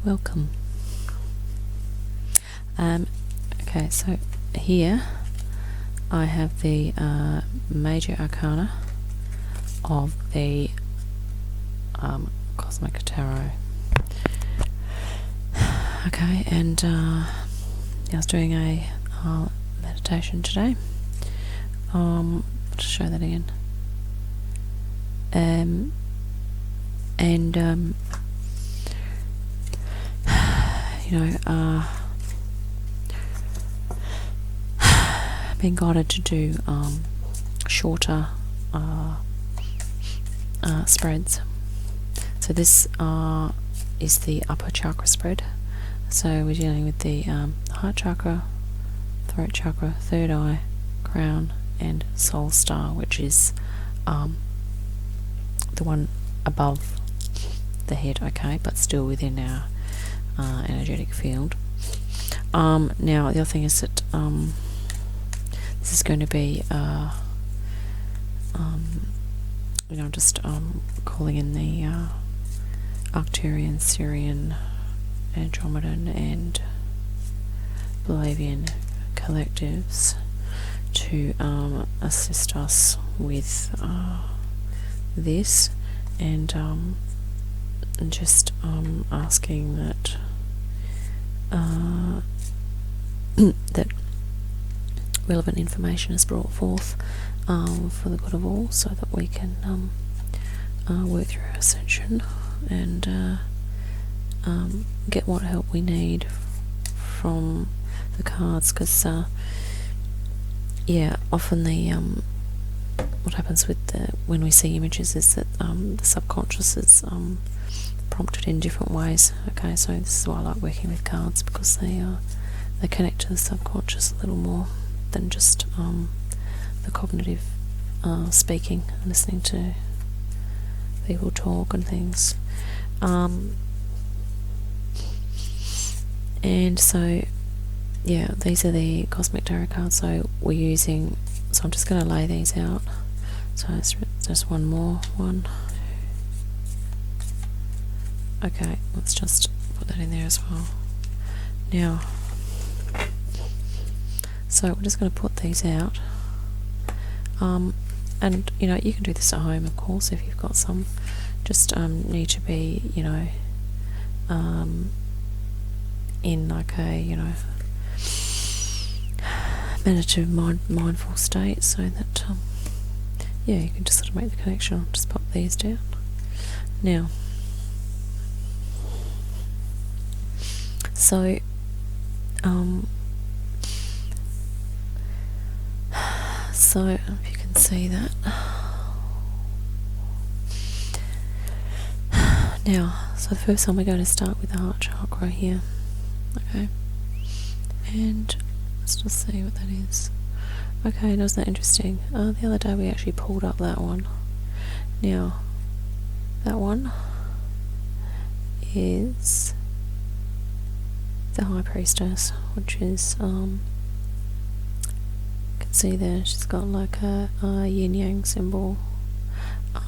welcome. Okay, so here I have the major arcana of the Cosmic Tarot. Okay, and I was doing a meditation today. I'll just show that again. Being guided to do shorter spreads. So this is the upper chakra spread. So we're dealing with the heart chakra, throat chakra, third eye, crown, and soul star, which is the one above the head, okay, but still within our energetic field. Now the other thing is that this is going to be just calling in the Arcturian, Syrian, Andromedan and Blue Avian collectives to assist us with this, and just asking that that relevant information is brought forth for the good of all, so that we can work through our ascension and get what help we need from the cards, because often the what happens with when we see images is that the subconscious is prompted in different ways. Okay, so this is why I like working with cards, because they connect to the subconscious a little more than just the cognitive speaking and listening to people talk and things. And so these are the Cosmic Tarot cards. So we're using, so I'm just going to lay these out. So it's just one more. Okay, let's just put that in there as well. Now, so we're just going to put these out. And you can do this at home, of course, if you've got some. Just need to be in like a meditative mindful state, so that you can just sort of make the connection. I'll just pop these down now. So so if you can see that now, so the first one we're going to start with the heart chakra here. Okay, and let's just see what that is. Okay, wasn't that interesting? The other day we actually pulled up that one. Now, that one is the High Priestess, which is you can see there she's got like a yin yang symbol.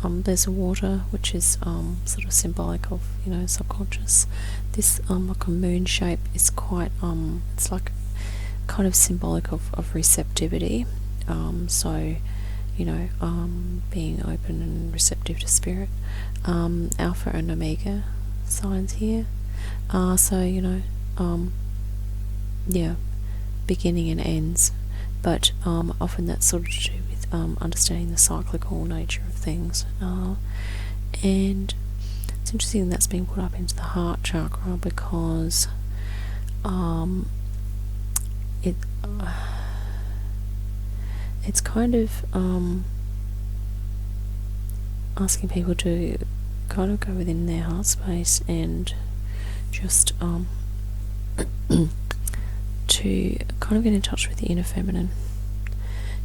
There's a water, which is sort of symbolic of subconscious. This like a moon shape is quite it's like kind of symbolic of receptivity. So being open and receptive to spirit. Alpha and Omega signs here. So beginning and ends, but often that's sort of to do with understanding the cyclical nature of things. And it's interesting that's being put up into the heart chakra, because it's kind of asking people to kind of go within their heart space and just to kind of get in touch with the inner feminine,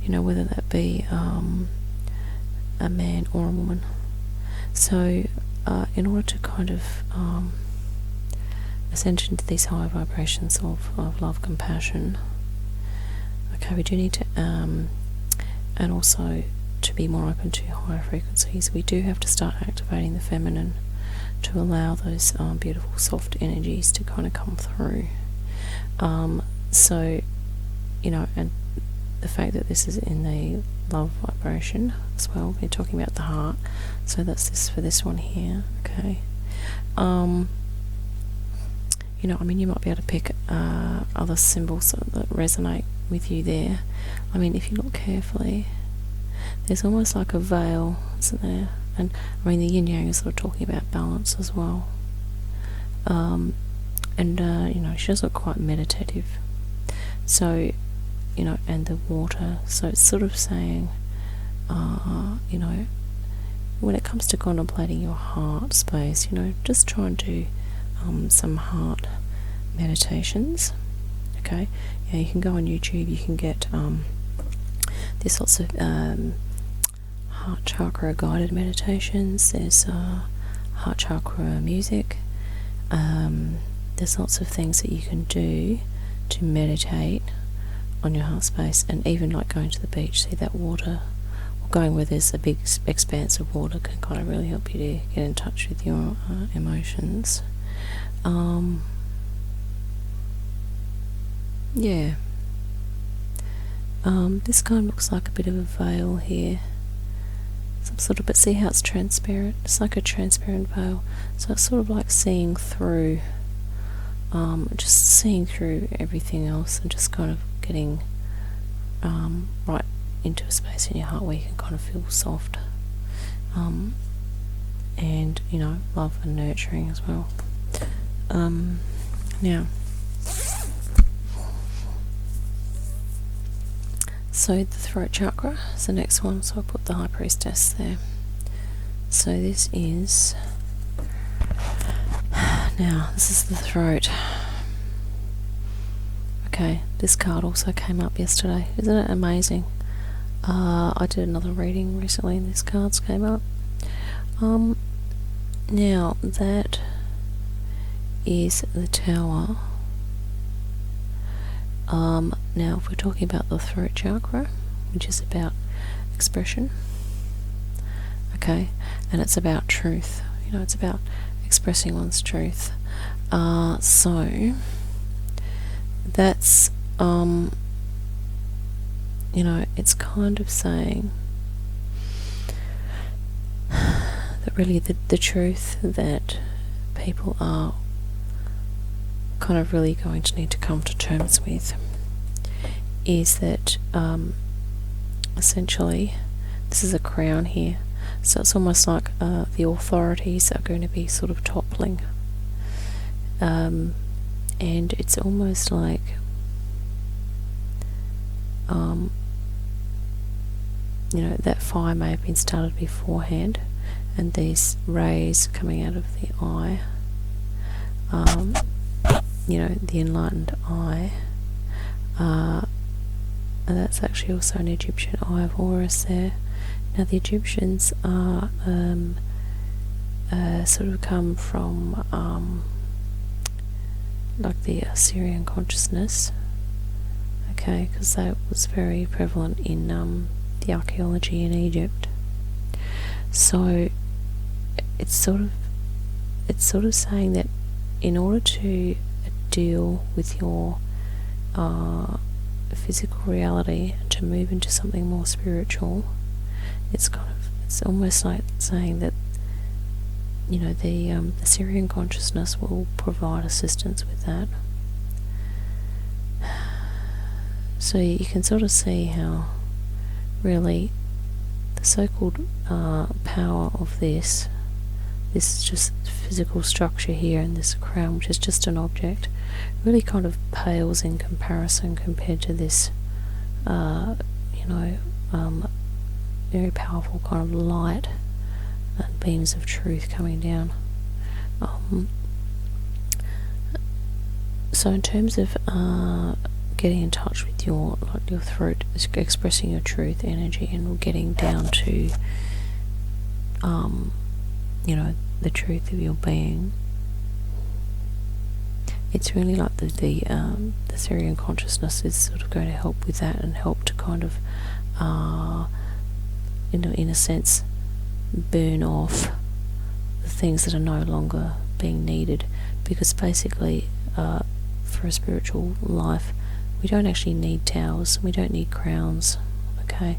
whether that be a man or a woman. So in order to kind of ascend into these higher vibrations of love, compassion, okay, we do need to and also to be more open to higher frequencies, we do have to start activating the feminine to allow those beautiful soft energies to kind of come through. So, you know, and the fact that this is in the love vibration as well, we're talking about the heart, so that's this for this one here, okay. You know, I mean, you might be able to pick other symbols that resonate with you there. I mean, if you look carefully, there's almost like a veil, isn't there? And I mean, the yin yang is sort of talking about balance as well. You know, she does look quite meditative. So, you know, and the water. So it's sort of saying, you know, when it comes to contemplating your heart space, you know, just try and do some heart meditations. Okay, yeah, you can go on YouTube. You can get there's lots of heart chakra guided meditations. There's heart chakra music. There's lots of things that you can do to meditate on your heart space, and even like going to the beach, see that water, or going where there's a big expanse of water, can kind of really help you to get in touch with your emotions. Yeah. This kind of looks like a bit of a veil here. Some sort of, but see how it's transparent? It's like a transparent veil. So it's sort of like seeing through, just seeing through everything else, and just kind of getting right into a space in your heart where you can kind of feel soft, and, you know, love and nurturing as well. Now, so the throat chakra is the next one, so I'll put the High Priestess there. So this is, now this is the throat. Okay, this card also came up yesterday. Isn't it amazing? I did another reading recently and these cards came up. Now that is the Tower. Now if we're talking about the throat chakra, which is about expression, okay, and it's about truth, you know, it's about expressing one's truth. So that's, you know, it's kind of saying that really the truth that people are kind of really going to need to come to terms with is that essentially this is a crown here, so it's almost like the authorities are going to be sort of toppling, and it's almost like you know, that fire may have been started beforehand, and these rays coming out of the eye, you know, the enlightened eye, and that's actually also an Egyptian eye of Horus there. Now the Egyptians are sort of come from like the Assyrian consciousness, okay, because that was very prevalent in the archaeology in Egypt. So it's sort of saying that in order to deal with your physical reality and to move into something more spiritual, it's almost like saying that, you know, the Syrian consciousness will provide assistance with that. So you can sort of see how really the so-called power of this is just physical structure here, and this crown, which is just an object, really kind of pales in comparison compared to this, you know, very powerful kind of light and beams of truth coming down. So in terms of getting in touch with your throat, expressing your truth energy, and getting down to you know, the truth of your being, it's really like the Syrian consciousness is sort of going to help with that, and help to kind of in a sense burn off things that are no longer being needed, because basically for a spiritual life we don't actually need towers, we don't need crowns, okay,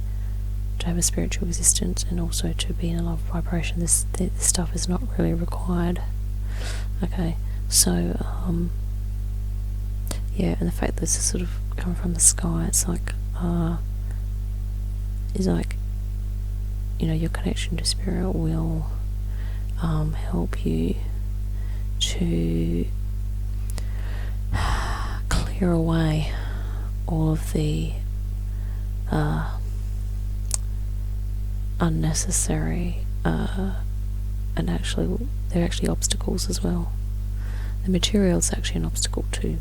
to have a spiritual existence, and also to be in a love vibration. This stuff is not really required, okay. So yeah, and the fact that this is sort of coming from the sky, it's like you know, your connection to spirit will help you to clear away all of the unnecessary and actually they're actually obstacles as well. The material is actually an obstacle to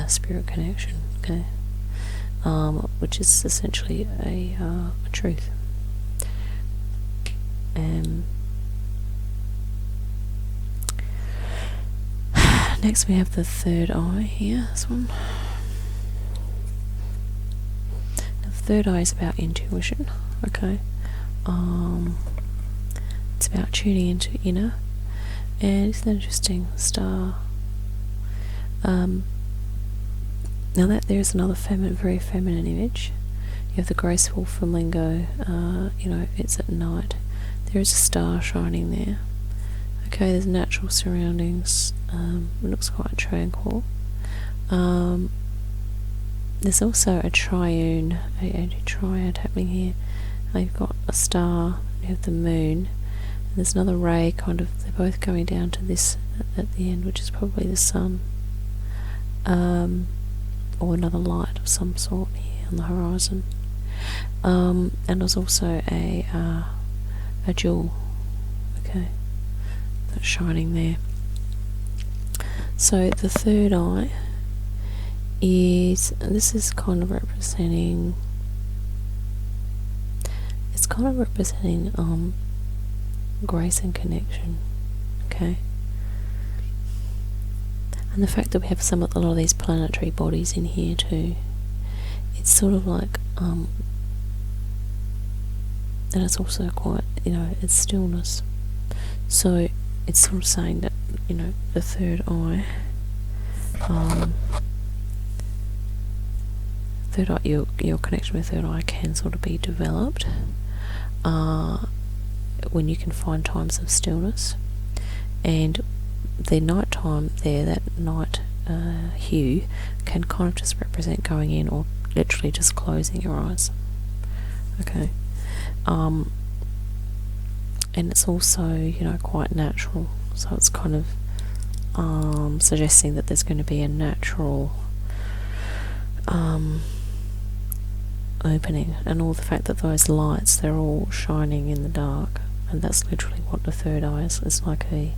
spirit connection, okay, which is essentially a truth. Next we have the third eye here, this one. Now, the third eye is about intuition, okay. It's about tuning into inner, and isn't that interesting? Star. Now that there's another very feminine image. You have the graceful flamingo, you know, it's at night. There is a star shining there. Okay, there's natural surroundings. It looks quite tranquil. There's also a triune, a triad happening here. You've got a star, you have the moon, and there's another ray, kind of, they're both going down to this at the end, which is probably the sun. Or another light of some sort here on the horizon. And there's also a jewel, okay, that's shining there. So the third eye this is kind of representing, grace and connection, okay. And the fact that we have a lot of these planetary bodies in here too, it's sort of like, and it's also quite, you know, it's stillness. So it's sort of saying that, you know, the third eye, your connection with third eye can sort of be developed when you can find times of stillness, and the night time there, that night hue, can kind of just represent going in or literally just closing your eyes, okay. And it's also, you know, quite natural, so it's kind of suggesting that there's going to be a natural opening, and all the fact that those lights, they're all shining in the dark, and that's literally what the third eye is. It's like a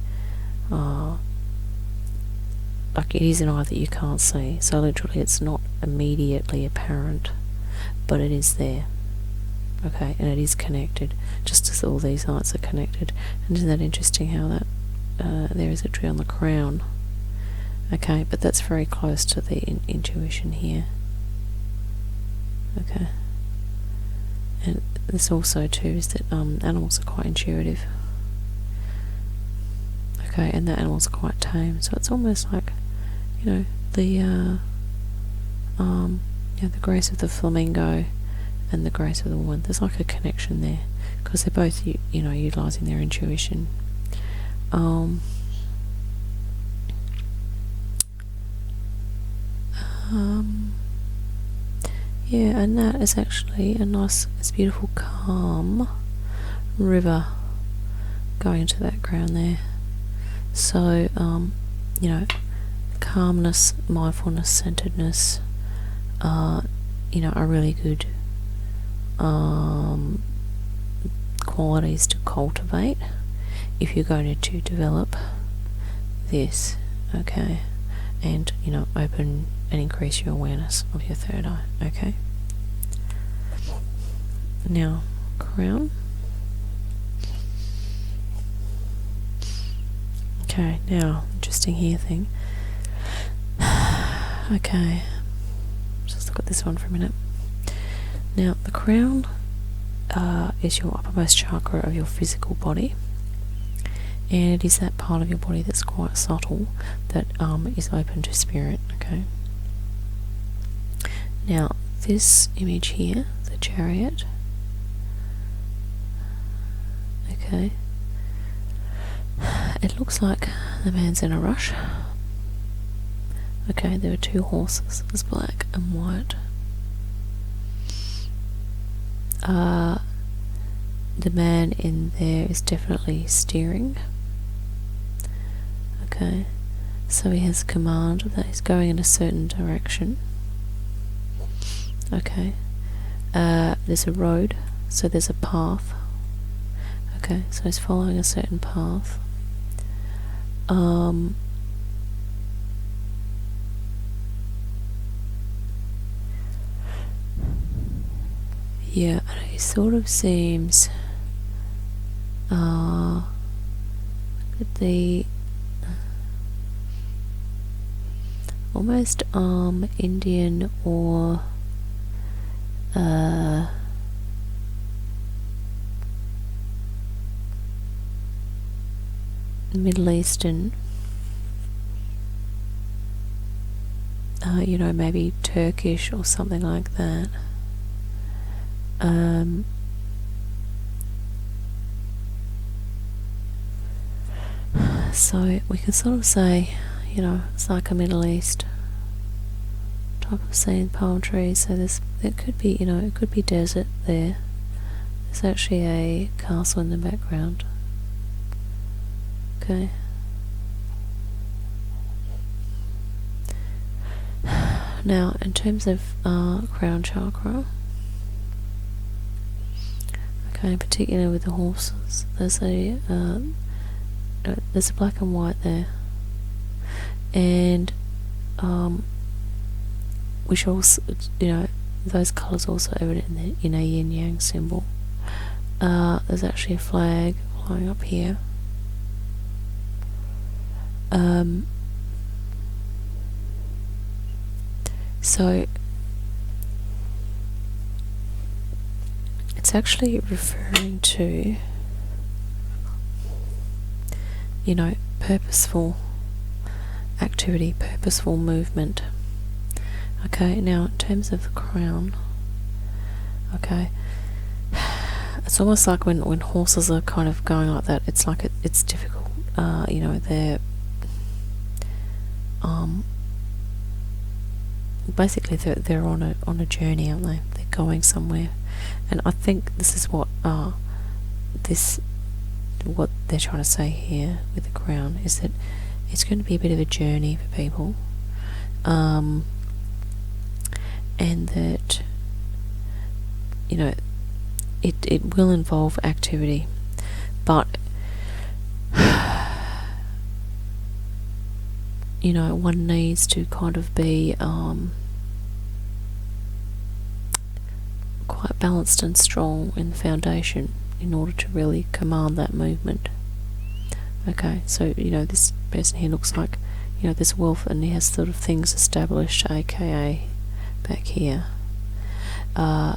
like it is an eye that you can't see, so literally it's not immediately apparent, but it is there, okay, and it is connected, just as all these lights are connected. And isn't that interesting how that there is a tree on the crown, okay, but that's very close to the intuition here, okay. And this also too is that animals are quite intuitive, okay, and the animals are quite tame, so it's almost like, you know, the the grace of the flamingo and the grace of the woman. There's like a connection there, because they're both, you know, utilising their intuition. Yeah, and that is actually a nice, it's beautiful, calm river going into that ground there. So, you know, calmness, mindfulness, centeredness, you know, are really good qualities to cultivate if you're going to develop this, okay, and, you know, open and increase your awareness of your third eye, okay. Now, crown. Okay, now, interesting here thing. Okay, just look at this one for a minute. Now, the crown is your uppermost chakra of your physical body, and it is that part of your body that's quite subtle that is open to spirit. Okay. Now this image here, the Chariot. Okay. It looks like the man's in a rush. Okay, there are two horses, there's black and white. The man in there is definitely steering. Okay, so he has command that he's going in a certain direction. Okay, there's a road, so there's a path. Okay, so he's following a certain path. Yeah, and he sort of seems at the almost Indian or Middle Eastern, you know, maybe Turkish or something like that. So we can sort of say, you know, it's like a Middle East type of scene, palm trees. So there could be, you know, it could be desert there. There's actually a castle in the background. Okay. Now, in terms of crown chakra, okay, in particular with the horses, there's a black and white there, and which also, you know, those colours also evident in a yin yang symbol. There's actually a flag flying up here. So it's actually referring to, you know, purposeful activity, purposeful movement. Okay, now in terms of the crown, okay, it's almost like when horses are kind of going like that, it's like it's difficult. You know, they're basically they're on a journey, aren't they? They're going somewhere, and I think this is what what they're trying to say here with the crown is that it's going to be a bit of a journey for people, and that, you know, it will involve activity, but you know, one needs to kind of be quite balanced and strong in the foundation in order to really command that movement. Okay, so, you know, this person here looks like, you know, there's wealth and he has sort of things established, aka back here. You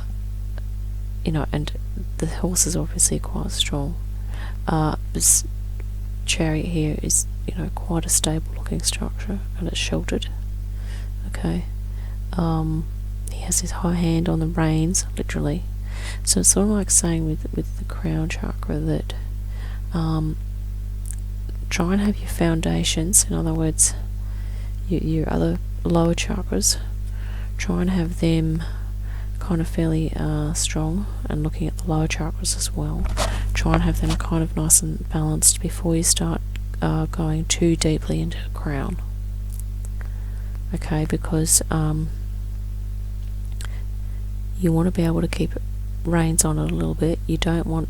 know, and the horse is obviously quite strong. This chariot here is, you know, quite a stable looking structure, and it's sheltered. Okay. He has his high hand on the reins, literally. So it's sort of like saying with the crown chakra that try and have your foundations, in other words, your other lower chakras, try and have them kind of fairly strong, and looking at the lower chakras as well, try and have them kind of nice and balanced before you start going too deeply into the crown. Okay, because you want to be able to keep reins on it a little bit. You don't want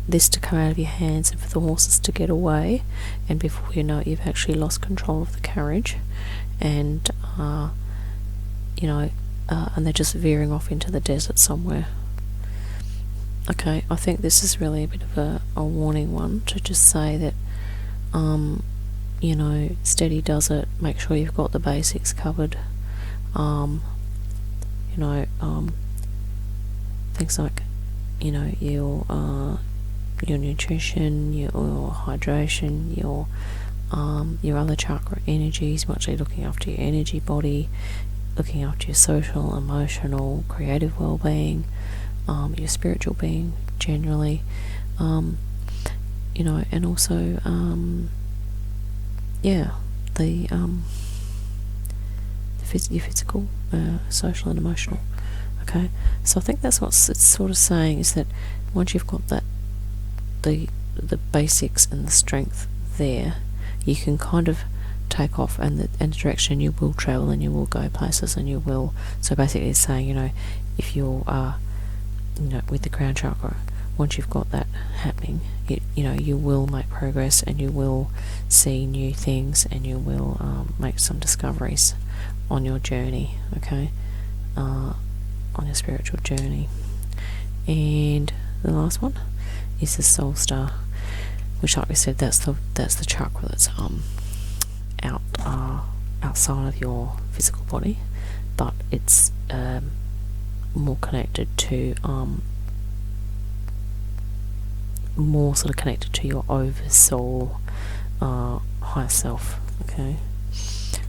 this to come out of your hands and for the horses to get away, and before you know it, you've actually lost control of the carriage, and you know, and they're just veering off into the desert somewhere. Okay, I think this is really a bit of a warning one, to just say that you know, steady does it. Make sure you've got the basics covered. You know, things like, you know, your your nutrition, your hydration, your other chakra energies, actually looking after your energy body, looking after your social, emotional, creative well-being, your spiritual being generally, and also your physical, social and emotional. Okay, so I think that's what it's sort of saying, is that once you've got that, the basics and the strength there, you can kind of take off, and the direction you will travel, and you will go places, and you will. So basically, it's saying, if you're with the crown chakra, once you've got that happening, you will make progress, and you will see new things, and you will make some discoveries on your journey. Okay, on your spiritual journey. And the last one is the soul star, which, like we said, that's the chakra that's outside of your physical body, but it's more connected to more sort of connected to your oversoul, higher self. Okay,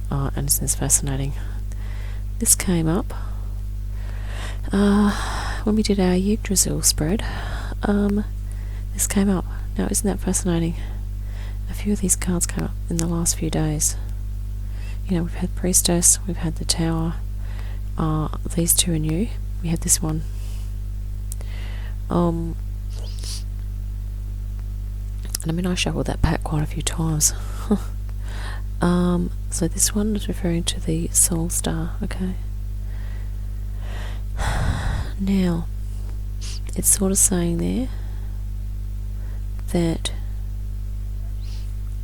and it's fascinating. This came up when we did our Yggdrasil spread. This came up. Now, isn't that fascinating? A few of these cards came up in the last few days. We've had Priestess, we've had the Tower. These two are new. We had this one. And I shuffled that pack quite a few times. So this one is referring to the soul star. Okay. Now, it's sort of saying there that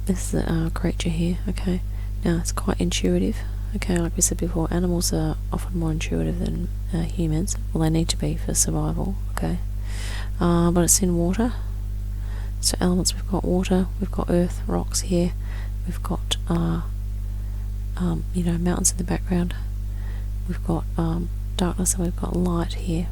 this is a creature here. Okay. Now, it's quite intuitive. Okay, like we said before, animals are often more intuitive than humans. Well, they need to be for survival. Okay. But it's in water. So elements, we've got water, we've got earth, rocks here, we've got mountains in the background, we've got darkness, and we've got light here.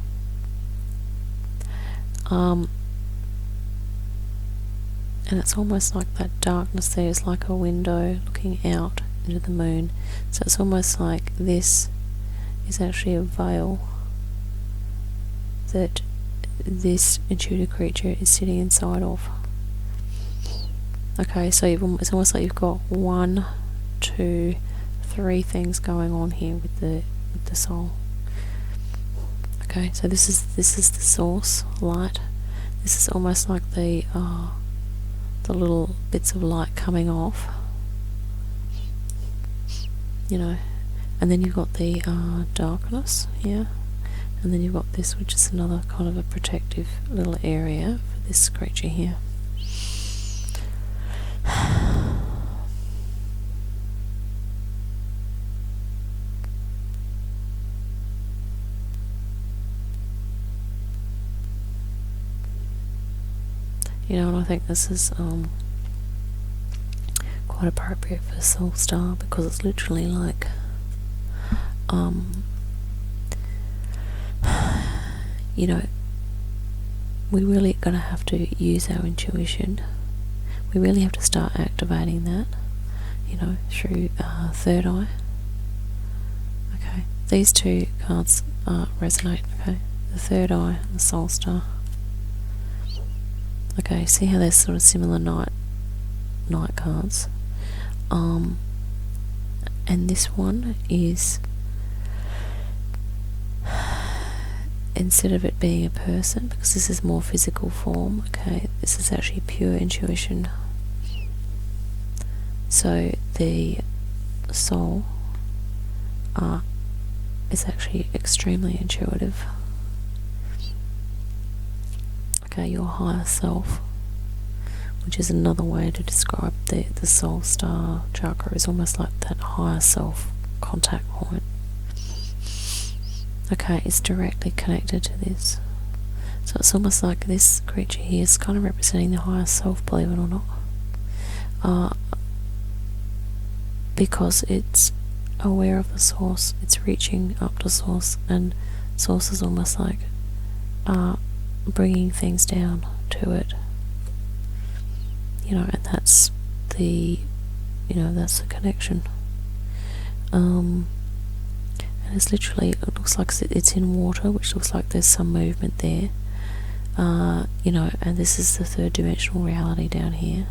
And it's almost like that darkness there is like a window looking out into the moon. So it's almost like this is actually a veil that this intuitive creature is sitting inside of. Okay, so it's almost like you've got 1, 2, 3 things going on here with the soul. Okay, so this is the source light. This is almost like the little bits of light coming off, and then you've got the darkness here, and then you've got this, which is another kind of a protective little area for this creature here. And I think this is quite appropriate for Soul Star, because it's literally like we really going to have to use our intuition. We really have to start activating that, through third eye. Okay, these two cards resonate. Okay, the third eye and the Soul Star. Okay, see how they're sort of similar night cards. And this one is, instead of it being a person, because this is more physical form, okay, this is actually pure intuition. So the soul is actually extremely intuitive. Okay, your higher self, which is another way to describe the soul star chakra, is almost like that higher self contact point. Okay, it's directly connected to this. So it's almost like this creature here is kind of representing the higher self, believe it or not. Because it's aware of the source, it's reaching up to source, and source is almost like bringing things down to it. and that's the that's the connection. And it's literally, it looks like it's in water, which looks like there's some movement there. And this is the third dimensional reality down here,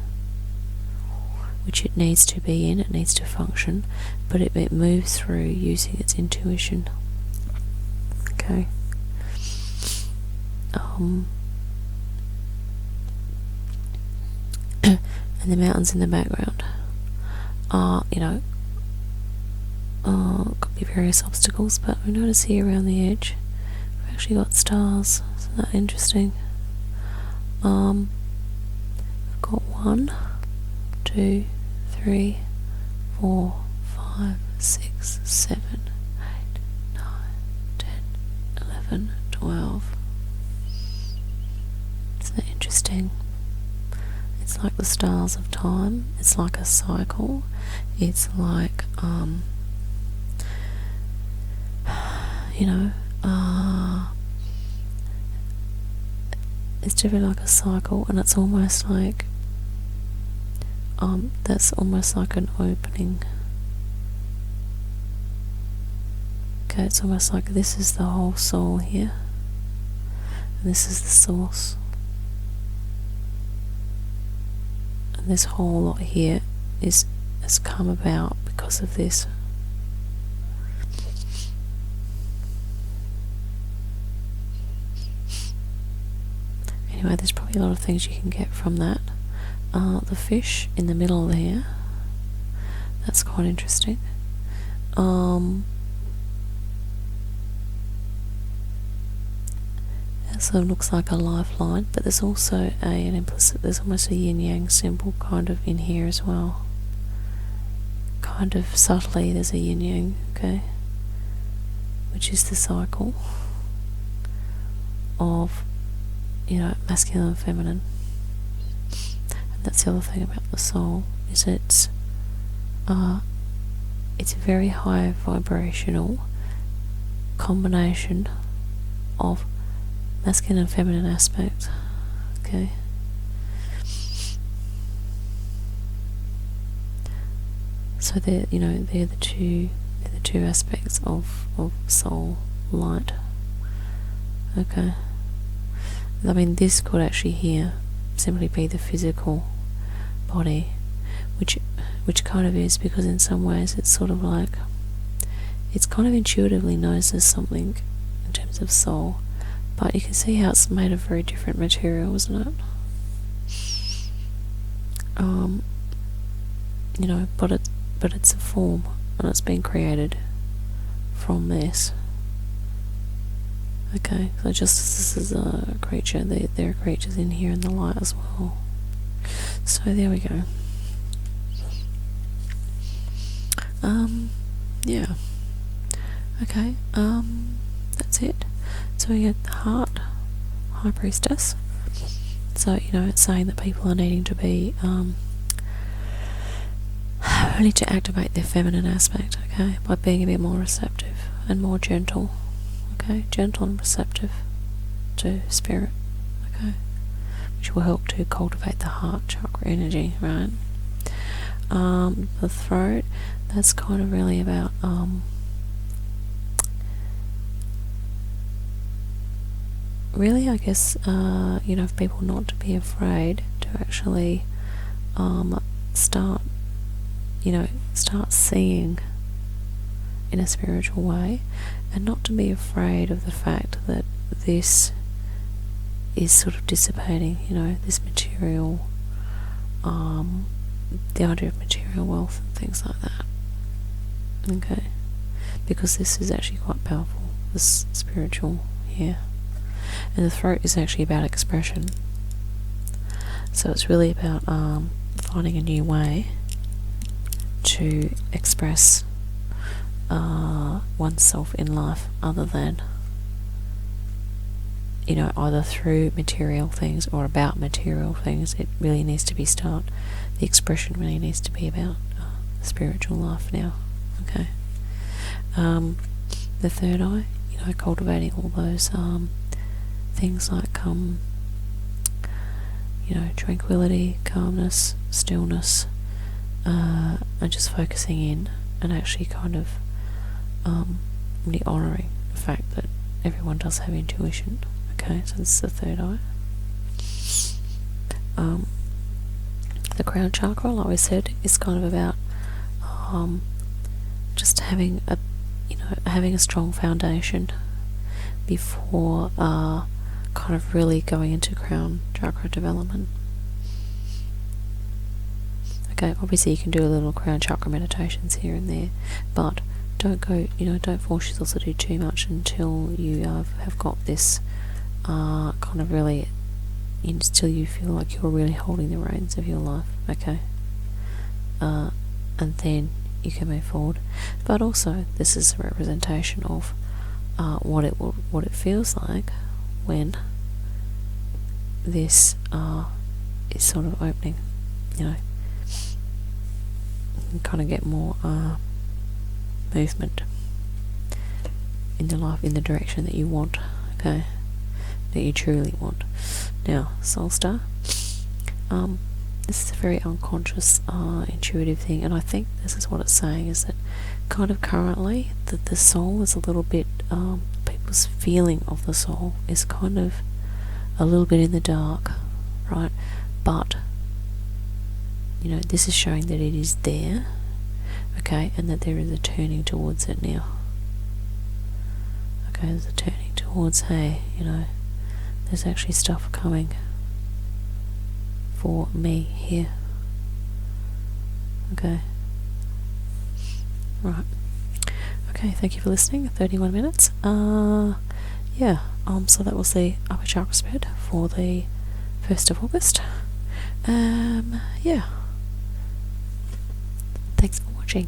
which it needs to be in, it needs to function, but it moves through using its intuition. Okay. And the mountains in the background are, could be various obstacles, but we notice here around the edge we've actually got stars. Isn't that interesting? I've got 1, 2, 3, 4, 5, 6, 7, 8, 9, 10, 11, 12. Isn't that interesting? It's like the stars of time. It's like a cycle. It's like it's definitely like a cycle, and it's almost like that's almost like an opening. Okay, it's almost like this is the whole soul here, and this is the source, and this whole lot here has come about because of this. Anyway, there's probably a lot of things you can get from that. The fish in the middle there, that's quite interesting. It sort of looks like a lifeline, but there's also an implicit, there's almost a yin-yang symbol kind of in here as well. Kind of subtly there's a yin-yang, okay, which is the cycle of masculine and feminine. And that's the other thing about the soul, is it's a very high vibrational combination of masculine and feminine aspects. Okay. So they're the two aspects of soul light. Okay. I mean, this could actually here simply be the physical body, which kind of is, because in some ways it's sort of like, it's kind of intuitively knows there's something in terms of soul, but you can see how it's made of very different material, isn't it? But it's a form, and it's been created from this. Okay, so just as this is a creature, there are creatures in here in the light as well. So there we go. Yeah. Okay, that's it. So we get the heart, High Priestess. So, it's saying that people are needing to be, really to activate their feminine aspect, okay, by being a bit more receptive and more gentle. Okay, gentle and receptive to spirit, okay, which will help to cultivate the heart chakra energy, right? The throat, that's kind of really about really, I guess, for people not to be afraid to actually start seeing in a spiritual way, and not to be afraid of the fact that this is sort of dissipating, this material, the idea of material wealth and things like that. Okay, because this is actually quite powerful, this spiritual here. And the throat is actually about expression. So it's really about finding a new way to express oneself in life, other than either through material things or about material things. It really needs to be the expression really needs to be about spiritual life now. Okay. The third eye, cultivating all those things like tranquility, calmness, stillness, and just focusing in and actually kind of really honouring the fact that everyone does have intuition. Okay, so this is the third eye. The crown chakra, like we said, is kind of about just having a strong foundation before kind of really going into crown chakra development. Okay, obviously you can do a little crown chakra meditations here and there, but don't force yourself to do too much until you have got this kind of really, until you feel like you're really holding the reins of your life. Okay, and then you can move forward. But also, this is a representation of what it feels like when this is sort of opening. You can kind of get more movement in the life in the direction that you want. Okay, that you truly want. Now, Soul Star, this is a very unconscious, intuitive thing, and I think this is what it's saying, is that kind of currently that the soul is a little bit, people's feeling of the soul is kind of a little bit in the dark, right? But this is showing that it is there, okay, and that there is a turning towards it now. Okay, there's a turning towards, hey, there's actually stuff coming for me here. Okay. Right. Okay, thank you for listening. 31 minutes. Yeah, so that was the upper chakra spread for the 1st of August. Yeah. Thanks for watching.